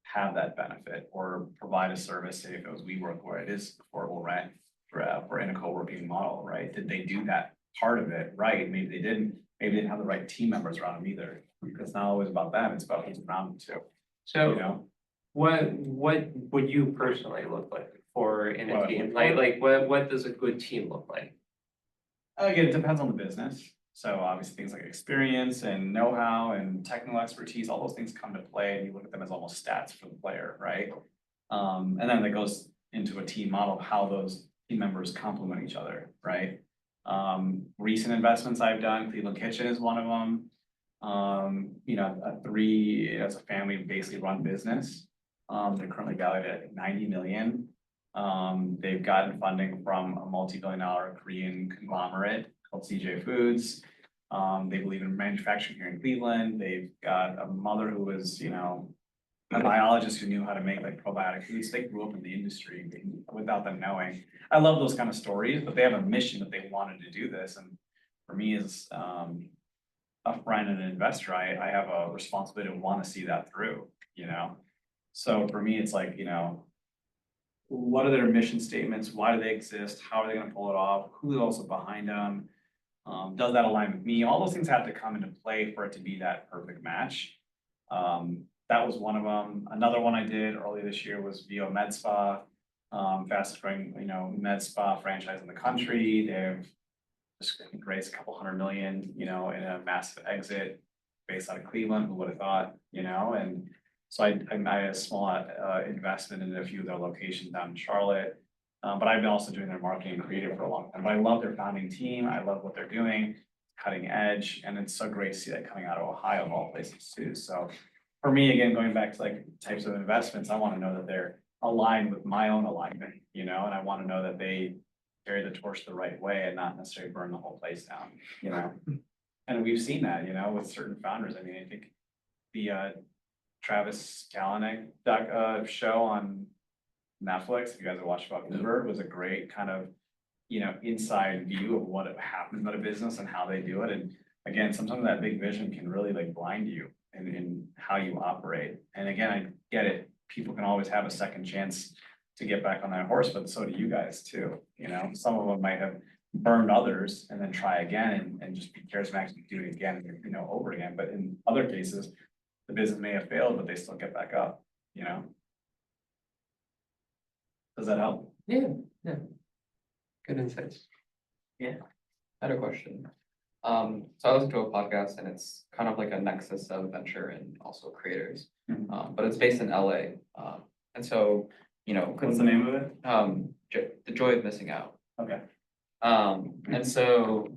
Speaker 3: have that benefit or provide a service? Say if it was WeWork, where it is affordable rent for in a co-working model, right? Did they do that part of it right? Maybe they didn't. Maybe they didn't have the right team members around them either. It's not always about them, it's about who's around them too.
Speaker 7: So what would you personally look like for in a team? Like what does a good team look like?
Speaker 3: Again, it depends on the business. So obviously things like experience and know-how and technical expertise, all those things come to play, and you look at them as almost stats for the player, right? And then that goes into a team model of how those team members complement each other, right? Recent investments I've done, Cleveland Kitchen is one of them. As a family basically run business. They're currently valued at 90 million. They've gotten funding from a multi-billion-dollar Korean conglomerate called CJ Foods. They believe in manufacturing here in Cleveland. They've got a mother who was, a biologist who knew how to make like probiotic foods. They grew up in the industry without them knowing. I love those kind of stories, but they have a mission that they wanted to do this. And for me as a friend and an investor, I have a responsibility to want to see that through, So for me, it's like, what are their mission statements? Why do they exist? How are they going to pull it off? Who's also behind them? Does that align with me? All those things have to come into play for it to be that perfect match. That was one of them. Another one I did earlier this year was Veale Med Spa. Fastest growing, med spa franchise in the country. They've just raised a couple $100 million, in a massive exit based out of Cleveland. Who would have thought, and so I had a small investment in a few of their locations down in Charlotte. But I've been also doing their marketing and creative for a long time. But I love their founding team. I love what they're doing, cutting edge, and it's so great to see that coming out of Ohio of all places too. So for me, again, going back to like types of investments, I want to know that they're aligned with my own alignment, and I want to know that they carry the torch the right way and not necessarily burn the whole place down, And we've seen that, with certain founders. I mean, I think the Travis Kalanick show on Netflix, if you guys have watched about Uber, was a great kind of, inside view of what happens at a business and how they do it. And again, sometimes that big vision can really like blind you in how you operate. And again, I get it. People can always have a second chance to get back on that horse, but so do you guys too. Some of them might have burned others and then try again and just be charismatic and do it again, over again. But in other cases, the business may have failed, but they still get back up, Does that help?
Speaker 7: Yeah. Good insights.
Speaker 4: Yeah.
Speaker 7: I had a question. So I listen to a podcast and it's kind of like a nexus of venture and also creators. But it's based in LA. And so,
Speaker 3: What's the name of it?
Speaker 7: The Joy of Missing Out.
Speaker 3: Okay.
Speaker 7: And so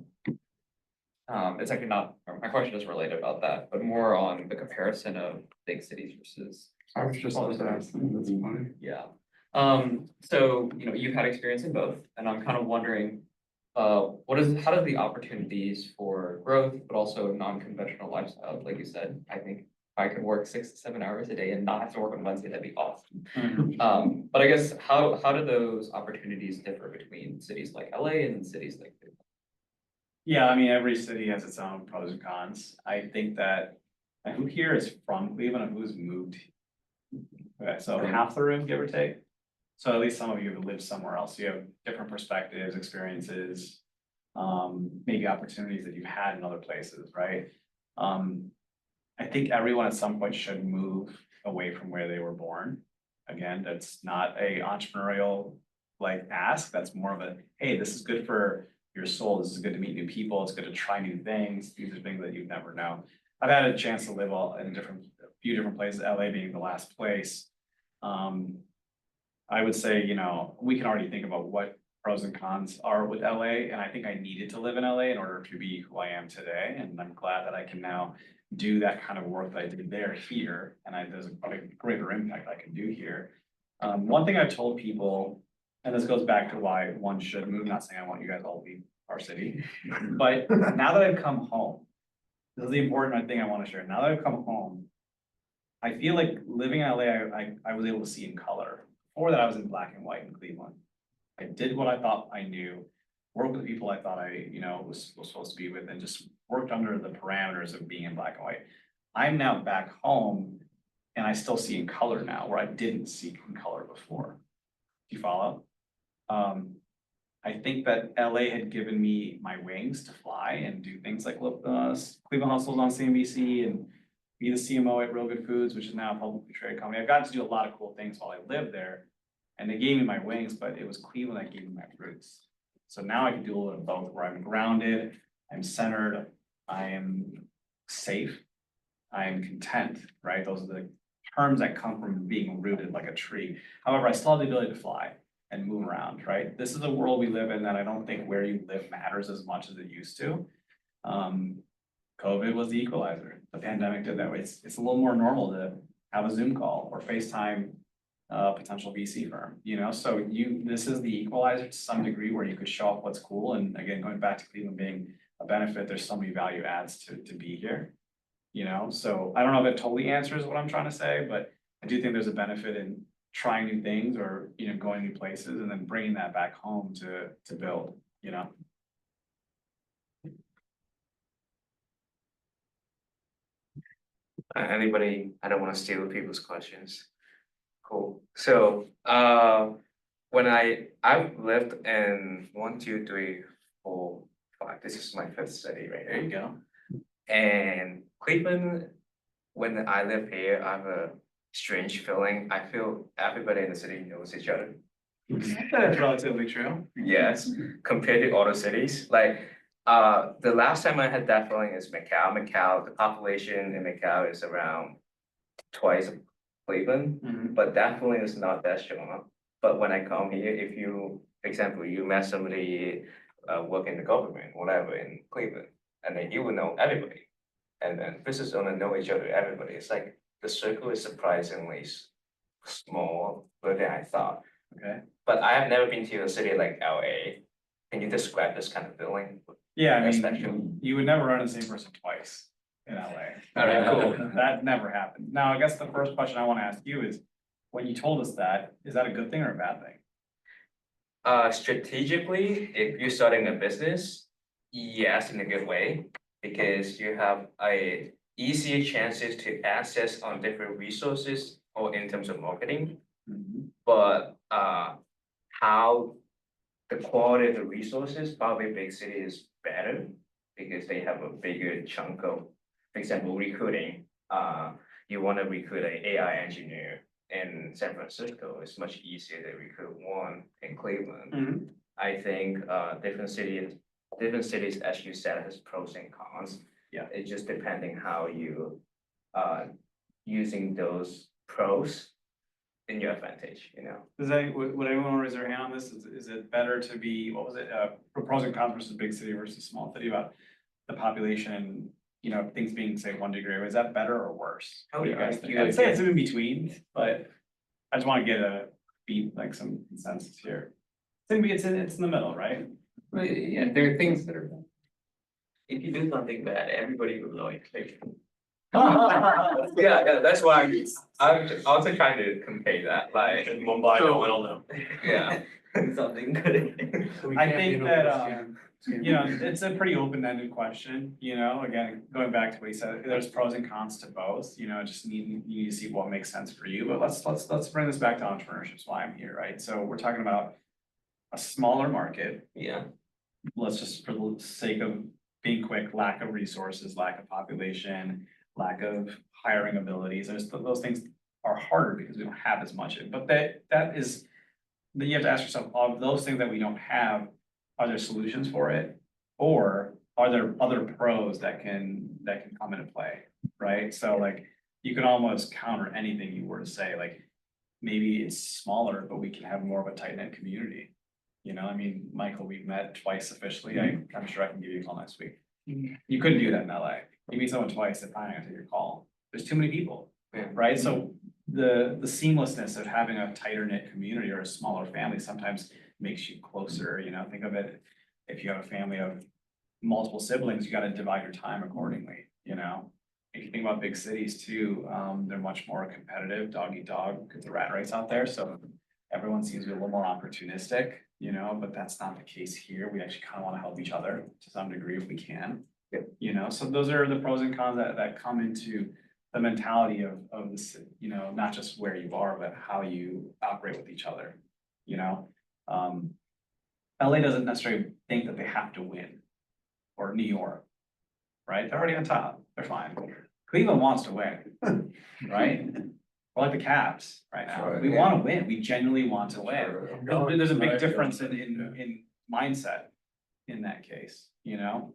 Speaker 7: it's actually not, my question isn't related about that, but more on the comparison of big cities versus.
Speaker 6: I was just about to ask, that's funny.
Speaker 7: Yeah. So, you've had experience in both, and I'm kind of wondering, how does the opportunities for growth, but also non-conventional lifestyles, like you said, I think I could work 6 to 7 hours a day and not have to work on Wednesday, that'd be awesome. But I guess, how do those opportunities differ between cities like LA and cities like Cleveland?
Speaker 3: Yeah, I mean, every city has its own pros and cons. I think that, and who here is from Cleveland and who's moved? Okay, so half the room, give or take. So at least some of you have lived somewhere else. You have different perspectives, experiences, maybe opportunities that you've had in other places, right? I think everyone at some point should move away from where they were born. Again, that's not a entrepreneurial like ask. That's more of a, hey, this is good for your soul. This is good to meet new people. It's good to try new things. These are things that you've never known. I've had a chance to live in a few different places, LA being the last place. I would say, we can already think about what pros and cons are with LA, and I think I needed to live in LA in order to be who I am today, and I'm glad that I can now do that kind of work that I did there here, and there's a greater impact I can do here. One thing I've told people, and this goes back to why one should move, not saying I want you guys all to leave our city, but now that I've come home, this is the important thing I want to share. Now that I've come home, I feel like living in LA, I was able to see in color. Before that, I was in black and white in Cleveland. I did what I thought I knew, worked with people I thought I, was supposed to be with, and just worked under the parameters of being in black and white. I'm now back home, and I still see in color now, where I didn't see in color before. Do you follow? I think that LA had given me my wings to fly and do things like Cleveland Hustles on CNBC and be the CMO at Real Good Foods, which is now a publicly traded company. I got to do a lot of cool things while I lived there, and they gave me my wings, but it was Cleveland that gave me my roots. So now I can do a little bit of both, where I'm grounded, I'm centered, I am safe, I am content, right? Those are the terms that come from being rooted like a tree. However, I still have the ability to fly and move around, right? This is a world we live in that I don't think where you live matters as much as it used to. COVID was the equalizer. The pandemic did that way. It's a little more normal to have a Zoom call or FaceTime potential VC firm, so this is the equalizer to some degree where you could show off what's cool. And again, going back to Cleveland being a benefit, there's so many value adds to be here, so I don't know if it totally answers what I'm trying to say, but I do think there's a benefit in trying new things or, going new places and then bringing that back home to build,
Speaker 5: Anybody, I don't want to steal people's questions. Cool. So, when I've lived in 1, 2, 3, 4, 5 5. This is my 5th city right
Speaker 2: There
Speaker 5: now.
Speaker 2: you go.
Speaker 5: And Cleveland, when I live here, I have a strange feeling. I feel everybody in the city knows each other.
Speaker 3: That's relatively true.
Speaker 5: Yes, compared to other cities, like, the last time I had that feeling is Macau. Macau, the population in Macau is around twice Cleveland,
Speaker 3: Mhm.
Speaker 5: but that feeling is not that strong. But when I come here, if you, for example, you met somebody, work in the government, whatever, in Cleveland, and then you will know everybody. And then business owner know each other, everybody. It's like the circle is surprisingly small, bigger than I thought.
Speaker 3: Okay.
Speaker 5: But I have never been to a city like LA. Can you describe this kind of feeling?
Speaker 3: Yeah, I
Speaker 5: That's
Speaker 3: mean,
Speaker 5: actually-
Speaker 3: you would never run the same person twice in LA.
Speaker 5: Alright, cool.
Speaker 3: That never happened. Now, I guess the first question I wanna ask you is, when you told us that, is that a good thing or a bad thing?
Speaker 5: Strategically, if you're starting a business, yes, in a good way, because you have a easier chances to access on different resources or in terms of marketing. But how the quality of the resources, probably big city is better because they have a bigger chunk of, for example, recruiting. You want to recruit an AI engineer in San Francisco, it's much easier to recruit one in Cleveland.
Speaker 3: Mhm.
Speaker 5: I think different cities, as you said, has pros and cons.
Speaker 3: Yeah.
Speaker 5: It's just depending how you using those pros in your advantage, you know.
Speaker 3: Would anyone wanna raise their hand on this? Is it better to be, what was it, pros and cons versus big city versus small city about the population, you know, things being, say, 1 degree, is that better or worse?
Speaker 5: How
Speaker 3: What do you
Speaker 5: would you
Speaker 3: guys think?
Speaker 5: argue
Speaker 3: I'd say it's
Speaker 5: against-
Speaker 3: in between, but I just wanna get like some consensus here. I think it's in the middle, right?
Speaker 7: But yeah, there are things that are.
Speaker 4: If you do something bad, everybody will know it, like.
Speaker 5: Yeah, that's why I'm also trying to compare that, like,
Speaker 2: In Mumbai, no one will know.
Speaker 5: yeah.
Speaker 4: Something good.
Speaker 3: I think that, you know, it's a pretty open-ended question, you know, again, going back to what he said, there's pros and cons to both, you know, just you need to see what makes sense for you, but let's bring this back to entrepreneurship, that's why I'm here, right? So we're talking about a smaller market,
Speaker 4: Yeah,
Speaker 3: let's just, for the sake of being quick, lack of resources, lack of population, lack of hiring abilities, those things are harder because we don't have as much, but that is, then you have to ask yourself, of those things that we don't have, are there solutions for it? Or are there other pros that can come into play, right? So like, you can almost counter anything you were to say, like, maybe it's smaller, but we can have more of a tight knit community. You know, I mean, Michael, we've met twice officially, I'm sure I can give you a call next week. You couldn't do that in LA, you meet someone twice, they're probably gonna take your call, there's too many people,
Speaker 5: Yeah.
Speaker 3: right? So the seamlessness of having a tighter knit community or a smaller family sometimes makes you closer, you know, think of it, if you have a family of multiple siblings, you gotta divide your time accordingly, you know? If you think about big cities too, they're much more competitive, dog eat dog, because the rat race out there, so everyone seems to be a little more opportunistic, you know, but that's not the case here, we actually kind of want to help each other to some degree if we can.
Speaker 5: Yep.
Speaker 3: You know, so those are the pros and cons that come into the mentality of this, you know, not just where you are, but how you operate with each other, you know? LA doesn't necessarily think that they have to win, or New York, right? They're already on top, they're fine. Cleveland wants to win, right? We're like the Cavs right now,
Speaker 2: Sure,
Speaker 3: we
Speaker 2: yeah.
Speaker 3: wanna win, we genuinely want to win.
Speaker 2: Sure.
Speaker 3: There's a big
Speaker 2: Right.
Speaker 3: difference in mindset in that case, you know?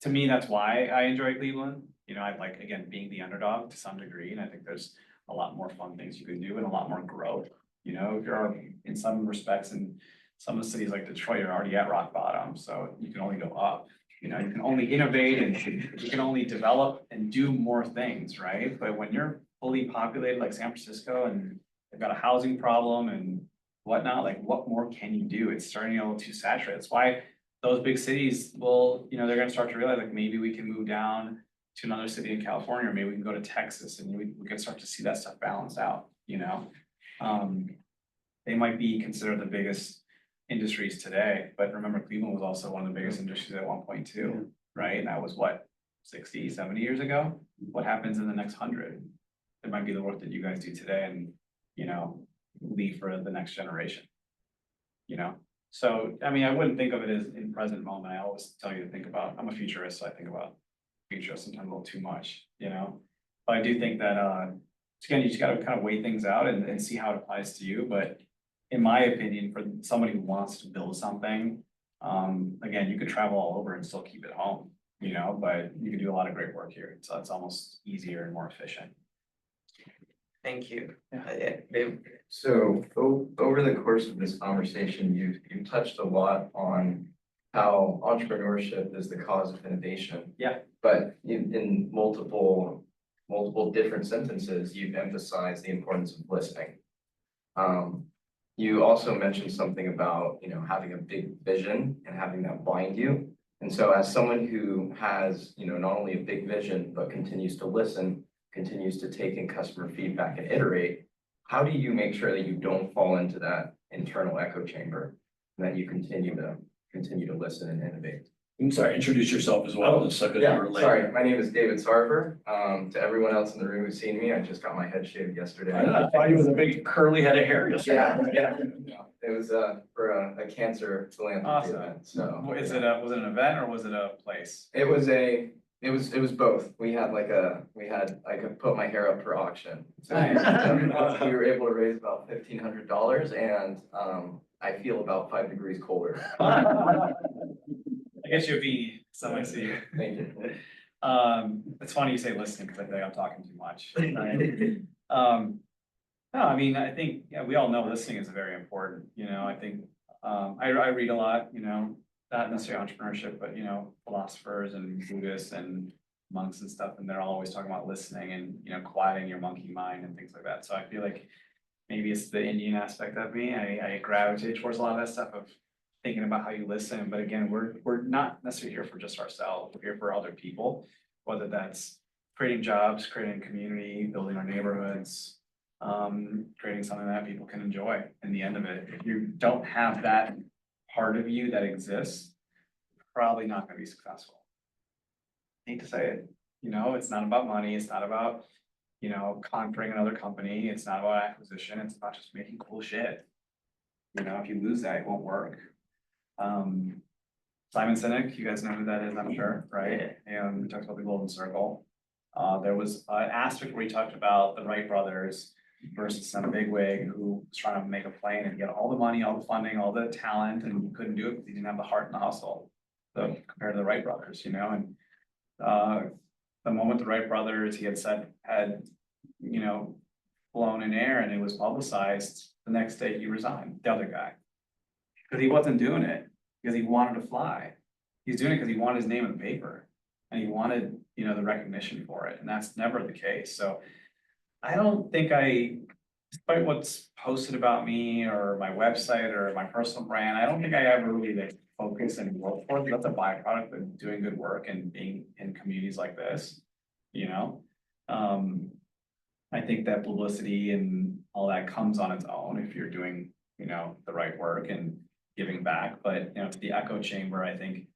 Speaker 3: To me, that's why I enjoy Cleveland, you know, I like, again, being the underdog to some degree, and I think there's a lot more fun things you can do and a lot more growth. You know, if you're in some respects in some of the cities like Detroit, you're already at rock bottom, so you can only go up. You know, you can only innovate and you can only develop and do more things, right? But when you're fully populated like San Francisco and they've got a housing problem and whatnot, like what more can you do? It's starting to get a little too saturated. That's why those big cities will, you know, they're gonna start to realize like maybe we can move down to another city in California, or maybe we can go to Texas and we can start to see that stuff balance out, you know? They might be considered the biggest industries today, but remember Cleveland was also one of the biggest industries at one point too, right? And that was what, 60, 70 years ago? What happens in the next 100? It might be the work that you guys do today and, you know, leave for the next generation. You know, So, I mean, I wouldn't think of it as in present moment. I always tell you to think about, I'm a futurist, so I think about future sometimes a little too much, you know? But I do think that, again, you just gotta kind of weigh things out and see how it applies to you, but in my opinion, for somebody who wants to build something, again, you could travel all over and still keep it home, you know, but you can do a lot of great work here, so it's almost easier and more efficient.
Speaker 4: Thank you.
Speaker 3: Yeah.
Speaker 4: Yeah, Dave.
Speaker 8: So over the course of this conversation, you've touched a lot on how entrepreneurship is the cause of innovation.
Speaker 3: Yeah.
Speaker 8: But in multiple different sentences, you've emphasized the importance of listening. You also mentioned something about, you know, having a big vision and having that blind you. And so as someone who has, you know, not only a big vision, but continues to listen, continues to take in customer feedback and iterate, how do you make sure that you don't fall into that internal echo chamber and that you continue to listen and innovate?
Speaker 2: I'm sorry, introduce yourself as well, just so that
Speaker 8: Yeah,
Speaker 2: you're late.
Speaker 8: sorry, my name is David Sarver. To everyone else in the room who's seen me, I just got my head shaved yesterday.
Speaker 2: I thought you was a big curly head of hair yesterday.
Speaker 8: Yeah. It was for a cancer philanthropy
Speaker 3: Awesome.
Speaker 8: event, so.
Speaker 3: Was it an event or was it a place?
Speaker 8: It was both. I could put my hair up for auction. So we were able to raise about $1,500 and I feel about 5 degrees colder.
Speaker 3: I guess you'd be, some I see.
Speaker 8: Thank you.
Speaker 3: It's funny you say listening, because I think I'm talking too much. Right? No, I mean, I think, yeah, we all know listening is very important, you know, I think, I read a lot, you know, not necessarily entrepreneurship, but, you know, philosophers and Buddhists and monks and stuff, and they're all always talking about listening and, you know, quieting your monkey mind and things like that. So I feel like maybe it's the Indian aspect of me. I gravitate towards a lot of that stuff of thinking about how you listen. But again, we're not necessarily here for just ourselves. We're here for other people, whether that's creating jobs, creating community, building our neighborhoods, creating something that people can enjoy in the end of it. If you don't have that part of you that exists, probably not gonna be successful. Hate to say it, you know, it's not about money, it's not about, you know, conquering another company, it's not about acquisition, it's about just making cool shit. You know, if you lose that, it won't work. Simon Sinek, you guys know who that is, I'm sure, right? And we talked about the golden circle. There was an aspect where we talked about the Wright brothers versus some bigwig who was trying to make a plane and get all the money, all the funding, all the talent, and couldn't do it because he didn't have the heart and the hustle. So compared to the Wright brothers, you know, and the moment the Wright brothers, he had said, you know, blown in air and it was publicized, the next day he resigned, the other guy. Because he wasn't doing it because he wanted to fly. He's doing it because he wanted his name in the paper and he wanted, you know, the recognition for it. And that's never the case. So I don't think despite what's posted about me or my website or my personal brand, I don't think I ever really like focus and work for it. That's a byproduct of doing good work and being in communities like this, you know? I think that publicity and all that comes on its own if you're doing, you know, the right work and giving back. But, you know, to the echo chamber, I think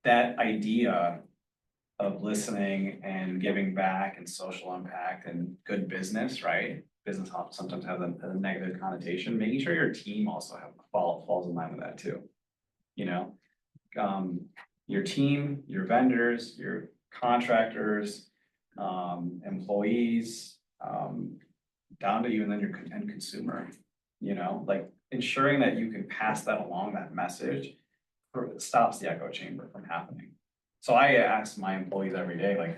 Speaker 3: that idea of listening and giving back and social impact and good business, right? Business sometimes has a negative connotation, making sure your team also falls in line with that too. You know, your team, your vendors, your contractors, employees, down to you and then your end consumer, you know, like ensuring that you can pass that along, that message, stops the echo chamber from happening. So I ask my employees every day,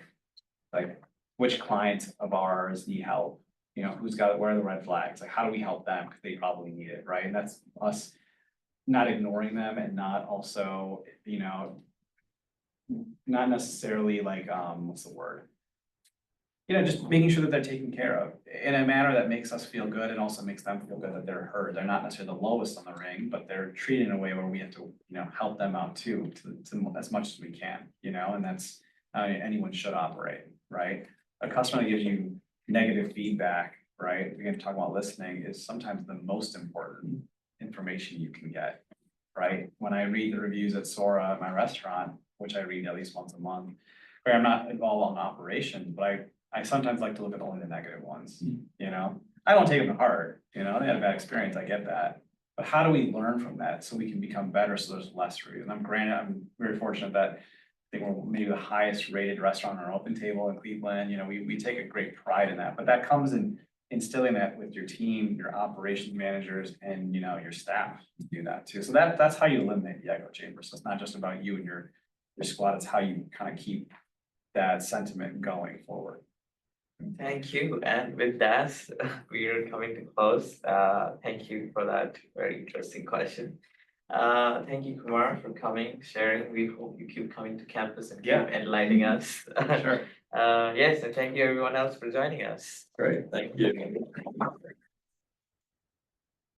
Speaker 3: like which clients of ours need help? You know, where are the red flags? Like, how do we help them? Because they probably need it, right? And that's us not ignoring them and not also, you know, not necessarily like, what's the word? You know, just making sure that they're taken care of in a manner that makes us feel good and also makes them feel good that they're heard. They're not necessarily the lowest on the ring, but they're treated in a way where we have to, you know, help them out too, to as much as we can, you know, and that's how anyone should operate, right? A customer that gives you negative feedback, right? We're gonna talk about listening is sometimes the most important information you can get, right? When I read the reviews at Sora at my restaurant, which I read at least once a month, where I'm not involved on operations, but I sometimes like to look at only the negative ones, you know? I don't take them to heart, you know, they had a bad experience, I get that. But how do we learn from that so we can become better, so there's less review? And I'm very fortunate that I think we're maybe the highest rated restaurant on our open table in Cleveland, we take a great pride in that, but that comes in instilling that with your team, your operations managers, and your staff to do that too. So that's how you eliminate the echo chamber. So it's not just about you and your squad, it's how you kind of keep that sentiment going forward.
Speaker 4: Thank you, and with that, we are coming to close. Thank you for that very interesting question. Thank you, Kumar, for coming, sharing. We hope you keep coming to campus and keep
Speaker 3: Yeah.
Speaker 4: enlightening us.
Speaker 3: Sure.
Speaker 4: Yes, and thank you everyone else for joining us.
Speaker 2: Great, thank you.